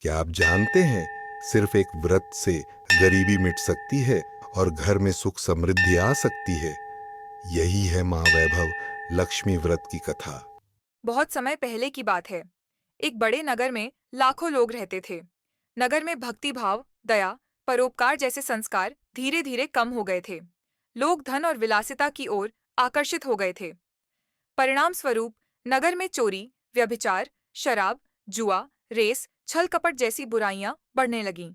क्या आप जानते हैं, सिर्फ एक व्रत से गरीबी मिट सकती है और घर में सुख समृद्धि आ सकती है। यही है माँ वैभव लक्ष्मी व्रत की कथा। बहुत समय पहले की बात है। एक बड़े नगर में लाखों लोग रहते थे। नगर में भक्ति भाव, दया, परोपकार जैसे संस्कार धीरे धीरे कम हो गए थे। लोग धन और विलासिता की ओर आकर्षित हो गए थे। परिणाम स्वरूप नगर में चोरी, व्यभिचार, शराब, जुआ, रेस, छल कपट जैसी बुराइयां बढ़ने लगीं।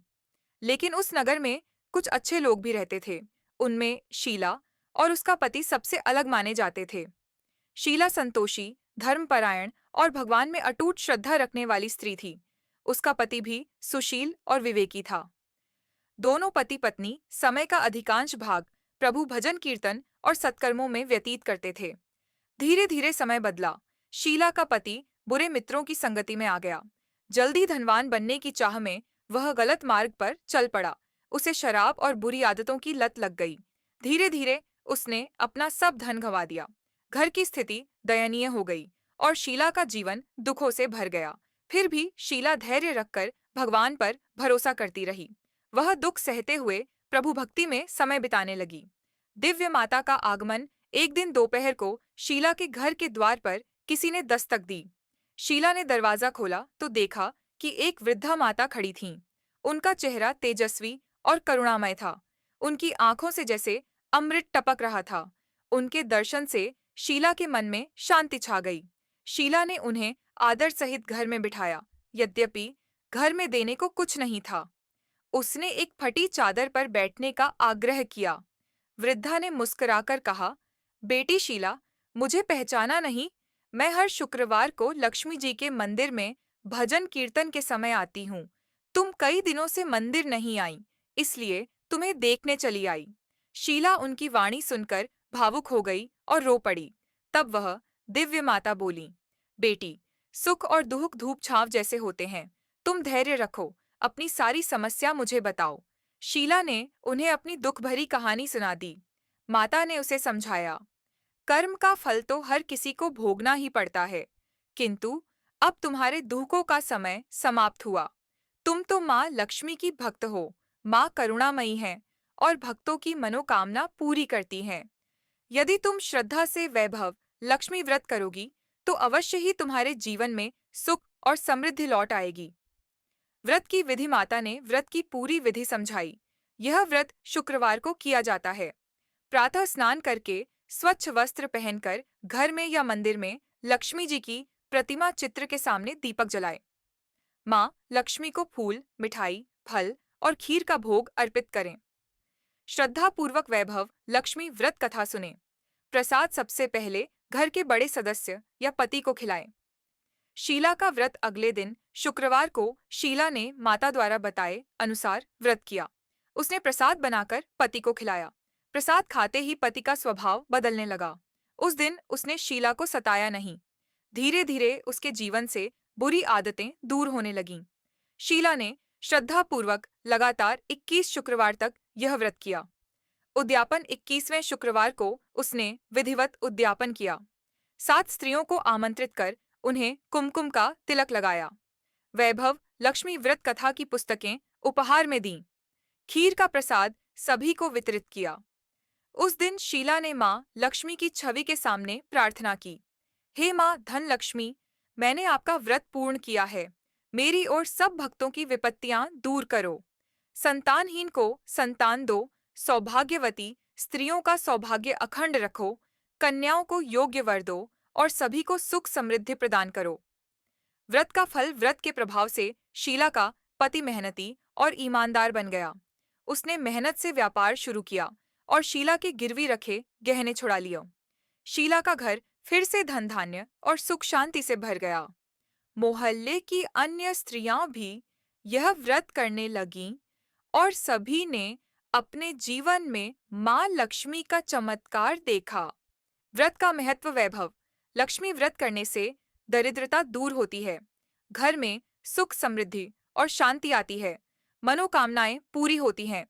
लेकिन उस नगर में कुछ अच्छे लोग भी रहते थे। उनमें शीला और उसका पति सबसे अलग माने जाते थे। शीला संतोषी, धर्मपरायण और भगवान में अटूट श्रद्धा रखने वाली स्त्री थी। उसका पति भी सुशील और विवेकी था। दोनों पति पत्नी समय का अधिकांश भाग प्रभु भजन कीर्तन और सत्कर्मों में व्यतीत करते थे। धीरे धीरे समय बदला। शीला का पति बुरे मित्रों की संगति में आ गया। जल्दी धनवान बनने की चाह में वह गलत मार्ग पर चल पड़ा। उसे शराब और बुरी आदतों की लत लग गई। धीरे धीरे उसने अपना सब धन गंवा दिया। घर की स्थिति दयनीय हो गई और शीला का जीवन दुखों से भर गया। फिर भी शीला धैर्य रखकर भगवान पर भरोसा करती रही। वह दुख सहते हुए प्रभु भक्ति में समय बिताने लगी। दिव्य माता का आगमन। एक दिन दोपहर को शीला के घर के द्वार पर किसी ने दस्तक दी। शीला ने दरवाजा खोला तो देखा कि एक वृद्धा माता खड़ी थीं। उनका चेहरा तेजस्वी और करुणामय था। उनकी आंखों से जैसे अमृत टपक रहा था। उनके दर्शन से शीला के मन में शांति छा गई। शीला ने उन्हें आदर सहित घर में बिठाया। यद्यपि घर में देने को कुछ नहीं था। उसने एक फटी चादर पर बैठने का आग्रह किया। वृद्धा ने मुस्कुराकर कहा, बेटी शीला, मुझे पहचाना नहीं? मैं हर शुक्रवार को लक्ष्मी जी के मंदिर में भजन कीर्तन के समय आती हूँ। तुम कई दिनों से मंदिर नहीं आई, इसलिए तुम्हें देखने चली आई। शीला उनकी वाणी सुनकर भावुक हो गई और रो पड़ी। तब वह दिव्य माता बोली, बेटी, सुख और दुख धूप छांव जैसे होते हैं। तुम धैर्य रखो, अपनी सारी समस्या मुझे बताओ। शीला ने उन्हें अपनी दुख भरी कहानी सुना दी। माता ने उसे समझाया, कर्म का फल तो हर किसी को भोगना ही पड़ता है, किंतु अब तुम्हारे दुखों का समय समाप्त हुआ। तुम तो माँ लक्ष्मी की भक्त हो। माँ करुणामयी है और भक्तों की मनोकामना पूरी करती हैं। यदि तुम श्रद्धा से वैभव लक्ष्मी व्रत करोगी, तो अवश्य ही तुम्हारे जीवन में सुख और समृद्धि लौट आएगी। व्रत की विधि। माता ने व्रत की पूरी विधि समझाई। यह व्रत शुक्रवार को किया जाता है। प्रातः स्नान करके स्वच्छ वस्त्र पहनकर घर में या मंदिर में लक्ष्मी जी की प्रतिमा चित्र के सामने दीपक जलाएं। माँ लक्ष्मी को फूल, मिठाई, फल और खीर का भोग अर्पित करें। श्रद्धा पूर्वक वैभव लक्ष्मी व्रत कथा सुने। प्रसाद सबसे पहले घर के बड़े सदस्य या पति को खिलाएं। शीला का व्रत। अगले दिन शुक्रवार को शीला ने माता द्वारा बताए अनुसार व्रत किया। उसने प्रसाद बनाकर पति को खिलाया। प्रसाद खाते ही पति का स्वभाव बदलने लगा। उस दिन उसने शीला को सताया नहीं। धीरे धीरे उसके जीवन से बुरी आदतें दूर होने लगीं। शीला ने श्रद्धापूर्वक लगातार 21 शुक्रवार तक यह व्रत किया। उद्यापन। 21वें शुक्रवार को उसने विधिवत उद्यापन किया। 7 स्त्रियों को आमंत्रित कर उन्हें कुमकुम का तिलक लगाया। वैभव लक्ष्मी व्रत कथा की पुस्तकें उपहार में दीं। खीर का प्रसाद सभी को वितरित किया। उस दिन शीला ने माँ लक्ष्मी की छवि के सामने प्रार्थना की, हे माँ धन लक्ष्मी, मैंने आपका व्रत पूर्ण किया है। मेरी और सब भक्तों की विपत्तियां दूर करो। संतानहीन को संतान दो। सौभाग्यवती स्त्रियों का सौभाग्य अखंड रखो। कन्याओं को योग्य वर दो और सभी को सुख समृद्धि प्रदान करो। व्रत का फल। व्रत के प्रभाव से शीला का पति मेहनती और ईमानदार बन गया। उसने मेहनत से व्यापार शुरू किया और शीला के गिरवी रखे गहने छुड़ा लिए। शीला का घर फिर से धन धान्य और सुख शांति से भर गया। मोहल्ले की अन्य स्त्रियां भी यह व्रत करने लगीं और सभी ने अपने जीवन में मां लक्ष्मी का चमत्कार देखा। व्रत का महत्व। वैभव लक्ष्मी व्रत करने से दरिद्रता दूर होती है। घर में सुख समृद्धि और शांति आती है। मनोकामनाएं पूरी होती हैं।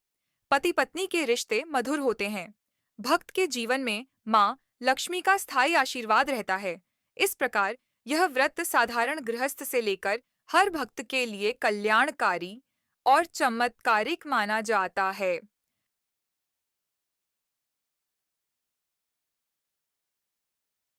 पति पत्नी के रिश्ते मधुर होते हैं। भक्त के जीवन में माँ लक्ष्मी का स्थायी आशीर्वाद रहता है। इस प्रकार यह व्रत साधारण गृहस्थ से लेकर हर भक्त के लिए कल्याणकारी और चमत्कारिक माना जाता है।